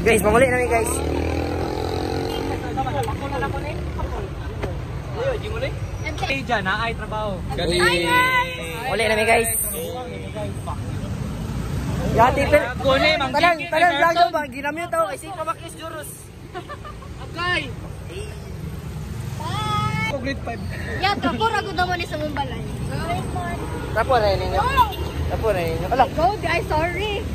Guys, mamuli namin guys. Dyan, naay trabaho. Mamuli namin guys. Yati pel. Talang vlog ba ginamyo tao kasi pamakis juros. Okay. Grade 5. Ya, kapura ko naman sa Mumbalay. Tapo na yun. Tapo na yun. Ala. Go guys, sorry.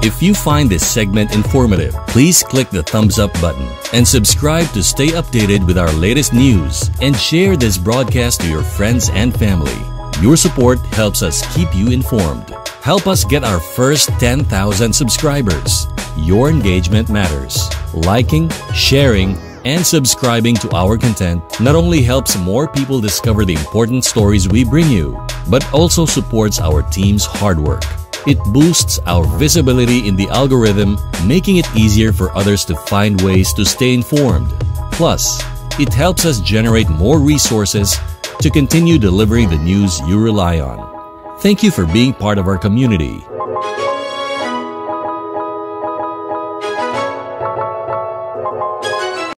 If you find this segment informative, please click the thumbs up button and subscribe to stay updated with our latest news, and share this broadcast to your friends and family. Your support helps us keep you informed. Help us get our first 10,000 subscribers. Your engagement matters. Liking, sharing, and subscribing to our content not only helps more people discover the important stories we bring you, but also supports our team's hard work. It boosts our visibility in the algorithm, making it easier for others to find ways to stay informed. Plus, it helps us generate more resources to continue delivering the news you rely on. Thank you for being part of our community.